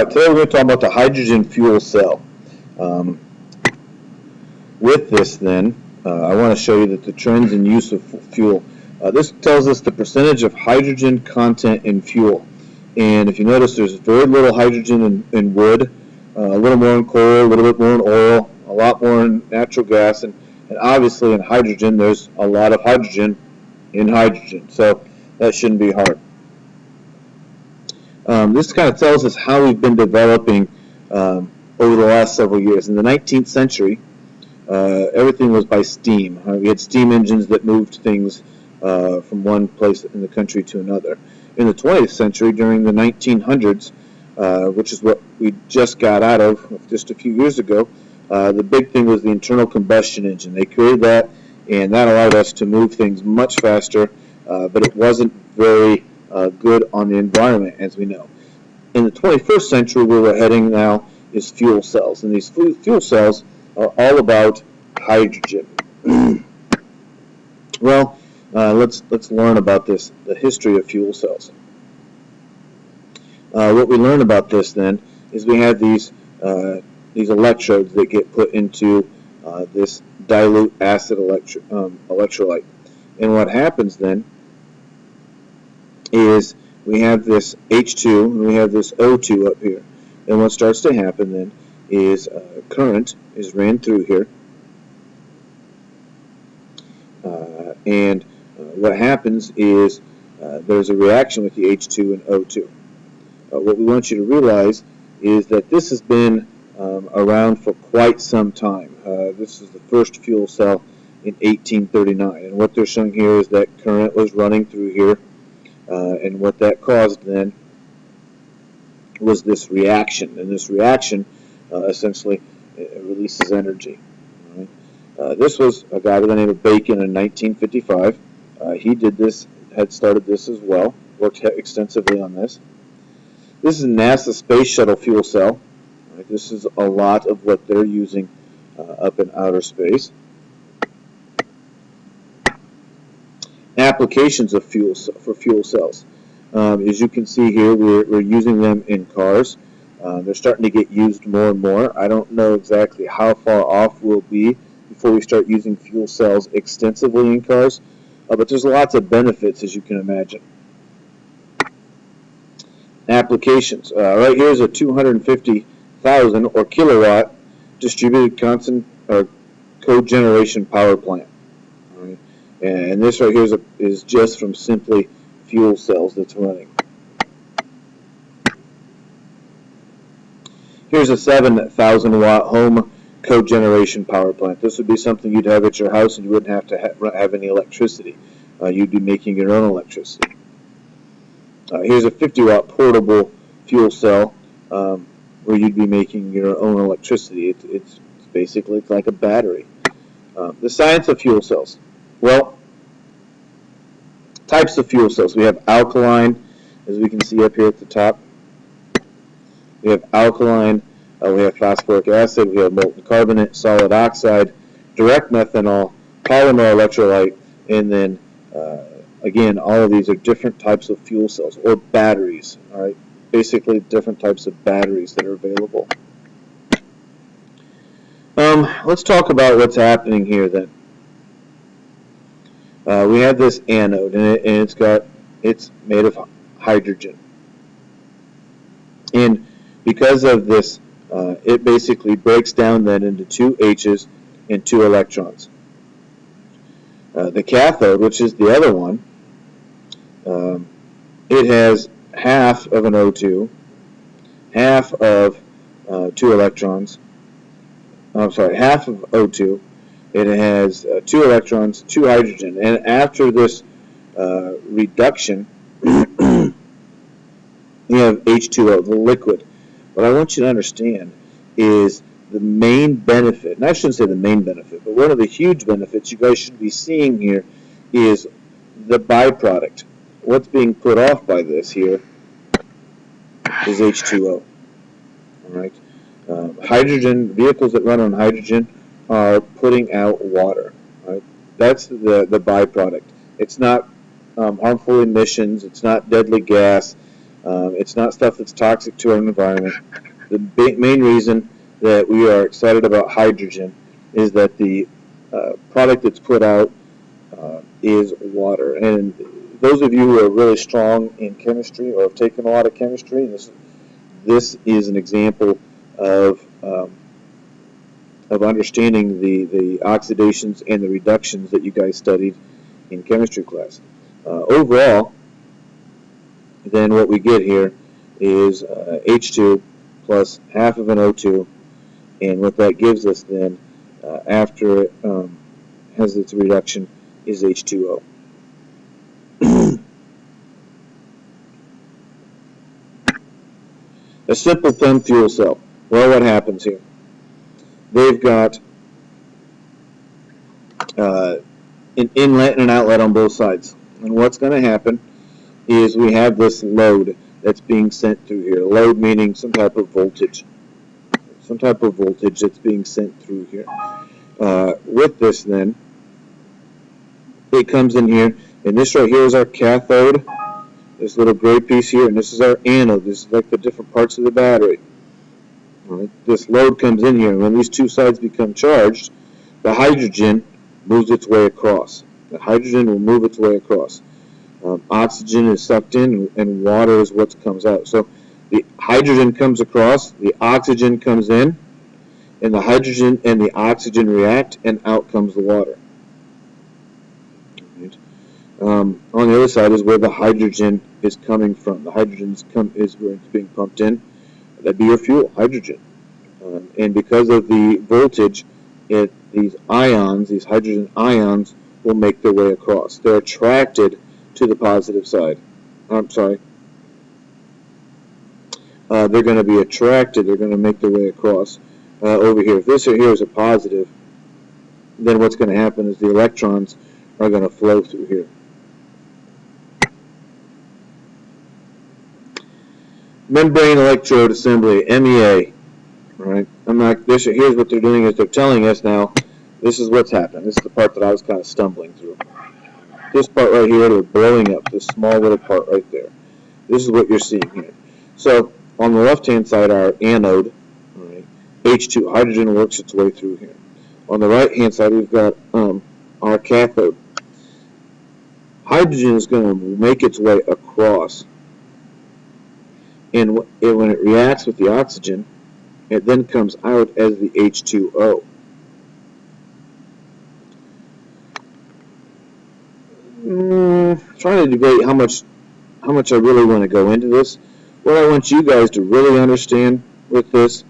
Alright, today we're going to talk about the hydrogen fuel cell. With this then, I want to show you that the trends in use of fuel. This tells us the percentage of hydrogen content in fuel. And if you notice, there's very little hydrogen in wood, a little more in coal, a little bit more in oil, a lot more in natural gas, and obviously in hydrogen, there's a lot of hydrogen in hydrogen. So that shouldn't be hard. This kind of tells us how we've been developing over the last several years. In the 19th century, everything was by steam. We had steam engines that moved things from one place in the country to another. In the 20th century, during the 1900s, which is what we just got out of just a few years ago, the big thing was the internal combustion engine. They created that, and that allowed us to move things much faster, but it wasn't very good on the environment, as we know. In the 21st century, where we're heading now is fuel cells, and these fuel cells are all about hydrogen. Well, let's learn about this, the history of fuel cells. What we learn about this then is we have these electrodes that get put into this dilute acid electrolyte, and what happens then is we have this H2 and we have this O2 up here, and what starts to happen then is current is ran through here, and what happens is there's a reaction with the H2 and O2. What we want you to realize is that this has been around for quite some time. This is the first fuel cell in 1839, and what they're showing here is that current was running through here, and what that caused then was this reaction, and this reaction essentially releases energy. Right? This was a guy by the name of Bacon in 1955. He did this, had started this as well, worked extensively on this. This is NASA Space Shuttle fuel cell. Right? This is a lot of what they're using up in outer space. Applications of fuel cells. As you can see here, we're using them in cars. They're starting to get used more and more. I don't know exactly how far off we'll be before we start using fuel cells extensively in cars, but there's lots of benefits, as you can imagine. Applications. Right here is a 250,000 or kilowatt distributed constant or cogeneration power plant. Right? And this right here is just from simply fuel cells that's running. Here's a 7,000 watt home cogeneration power plant. This would be something you'd have at your house, and you wouldn't have to have any electricity. You'd be making your own electricity. Here's a 50 watt portable fuel cell where you'd be making your own electricity. It's basically like a battery. The science of fuel cells. Well, types of fuel cells. We have alkaline, as we can see up here at the top. We have alkaline, we have phosphoric acid, we have molten carbonate, solid oxide, direct methanol, polymer electrolyte, and then again, all of these are different types of fuel cells, or batteries, all right? Basically, different types of batteries that are available. Let's talk about what's happening here then. We have this anode, and it's made of hydrogen. And because of this, it basically breaks down then into two H's and two electrons. The cathode, which is the other one, it has half of an O2, half of two electrons. I'm sorry, half of O2. It has two electrons, two hydrogen, and after this reduction, you have H2O, the liquid. What I want you to understand is the main benefit, and I shouldn't say the main benefit, but one of the huge benefits you guys should be seeing here is the byproduct. What's being put off by this here is H2O. All right. Hydrogen, vehicles that run on hydrogen are putting out water. Right? That's the byproduct. It's not harmful emissions. It's not deadly gas. It's not stuff that's toxic to our environment. The main reason that we are excited about hydrogen is that the product that's put out is water. And those of you who are really strong in chemistry or have taken a lot of chemistry, this is an example of understanding the oxidations and the reductions that you guys studied in chemistry class. Overall, then what we get here is H2 plus half of an O2, and what that gives us then after it has its reduction is H2O. A simple PEM fuel cell. Well, what happens here? They've got an inlet and an outlet on both sides. And what's going to happen is we have this load that's being sent through here. Load meaning some type of voltage. Some type of voltage that's being sent through here. With this then, it comes in here, and this right here is our cathode, this little gray piece here, and this is our anode. This is like the different parts of the battery. All right. This load comes in here, and when these two sides become charged, the hydrogen moves its way across. The hydrogen will move its way across. Oxygen is sucked in, and water is what comes out. So the hydrogen comes across, the oxygen comes in, and the hydrogen and the oxygen react, and out comes the water. Right. On the other side is where the hydrogen is coming from. The hydrogen is where it's being pumped in. That'd be your fuel, hydrogen. And because of the voltage, these ions, these hydrogen ions, will make their way across. They're attracted to the positive side. I'm sorry. They're going to be attracted. They're going to make their way across over here. If this here is a positive, then what's going to happen is the electrons are going to flow through here. Membrane electrode assembly, MEA. Right? Here's what they're doing is they're telling us now, this is what's happened. This is the part that I was kind of stumbling through. This part right here, they're blowing up this small little part right there. This is what you're seeing here. So on the left-hand side, our anode, right, H2, hydrogen works its way through here. On the right-hand side, we've got our cathode. Hydrogen is going to make its way across. And when it reacts with the oxygen, it then comes out as the H2O. Trying to debate how much I really want to go into this. What I want you guys to really understand with this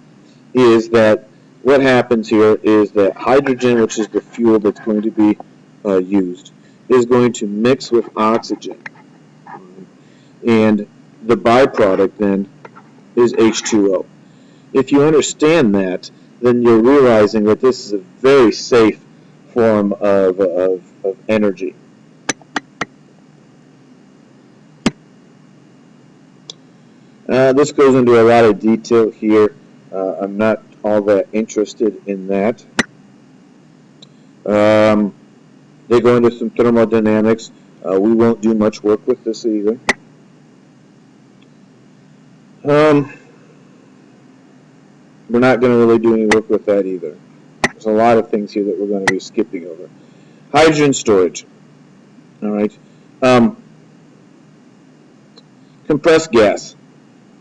is that what happens here is that hydrogen, which is the fuel that's going to be used, is going to mix with oxygen. And the byproduct then is H2O. If you understand that, then you're realizing that this is a very safe form of energy. This goes into a lot of detail here. I'm not all that interested in that. They go into some thermodynamics. We won't do much work with this either. We're not going to really do any work with that either. There's a lot of things here that we're going to be skipping over. Hydrogen storage. All right. Compressed gas.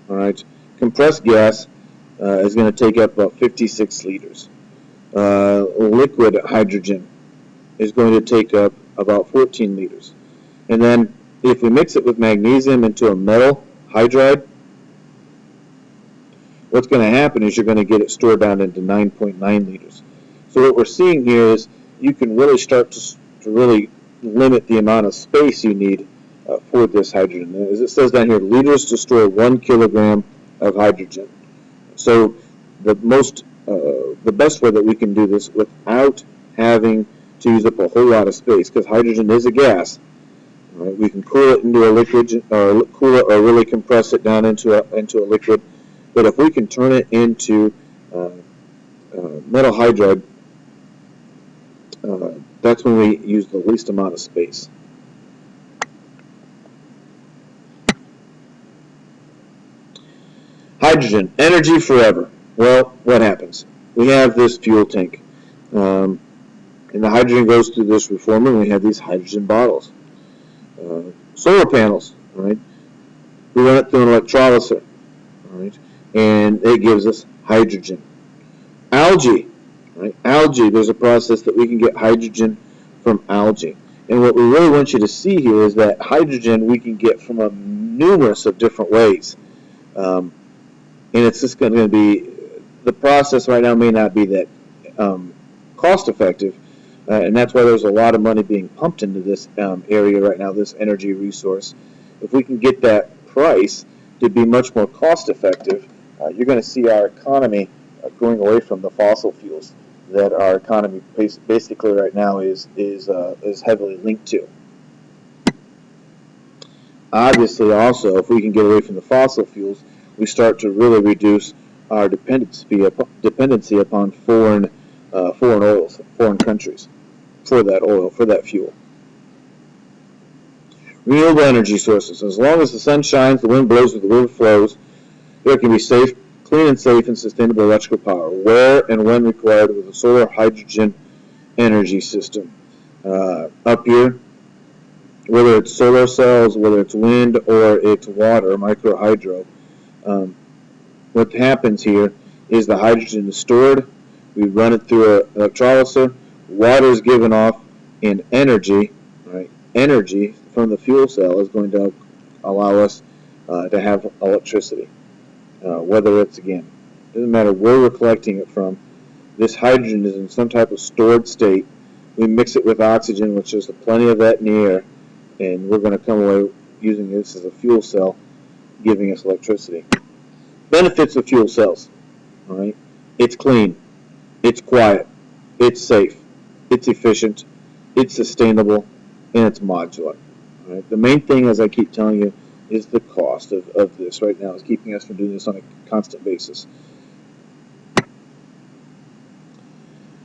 All right. Compressed gas is going to take up about 56 liters. Liquid hydrogen is going to take up about 14 liters. And then if we mix it with magnesium into a metal hydride, what's going to happen is you're going to get it stored down into 9.9 liters. So what we're seeing here is you can really start to really limit the amount of space you need for this hydrogen. As it says down here, liters to store 1 kilogram of hydrogen. So the best way that we can do this without having to use up a whole lot of space, because hydrogen is a gas. Right? We can cool it into a liquid, or cool it, or really compress it down into a liquid. But if we can turn it into metal hydride, that's when we use the least amount of space. Hydrogen, energy forever. Well, what happens? We have this fuel tank, and the hydrogen goes through this reformer, and we have these hydrogen bottles. Solar panels, all right? We run it through an electrolyzer, all right? And it gives us hydrogen. Algae, right? Algae, there's a process that we can get hydrogen from algae. And what we really want you to see here is that hydrogen we can get from a numerous of different ways. And it's just going to be, the process right now may not be that cost effective, and that's why there's a lot of money being pumped into this area right now, this energy resource. If we can get that price to be much more cost effective, you're going to see our economy going away from the fossil fuels that our economy basically right now is heavily linked to. Obviously, also, if we can get away from the fossil fuels, we start to really reduce our dependency upon foreign oils, foreign countries, for that oil, for that fuel. Renewable energy sources. As long as the sun shines, the wind blows, or the river flows, there can be safe, clean and safe and sustainable electrical power, where and when required with a solar hydrogen energy system. Up here, whether it's solar cells, whether it's wind, or it's water, micro hydro, what happens here is the hydrogen is stored, we run it through an electrolyzer, water is given off, and energy, right? Energy from the fuel cell is going to allow us to have electricity. Whether it's, again, doesn't matter where we're collecting it from, this hydrogen is in some type of stored state. We mix it with oxygen, which is plenty of that in the air, and we're going to come away using this as a fuel cell, giving us electricity. Benefits of fuel cells, all right? It's clean, it's quiet, it's safe, it's efficient, it's sustainable, and it's modular. All right? The main thing, as I keep telling you, is the cost of this right now is keeping us from doing this on a constant basis.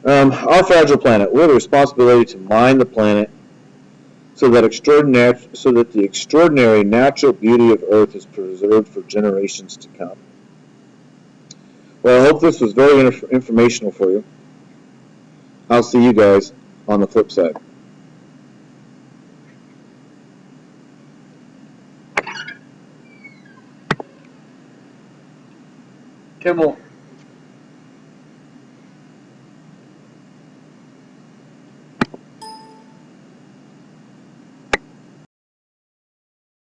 Our fragile planet. We have a responsibility to mine the planet so that the extraordinary natural beauty of Earth is preserved for generations to come. Well, I hope this was very informational for you. I'll see you guys on the flip side. Kimmel.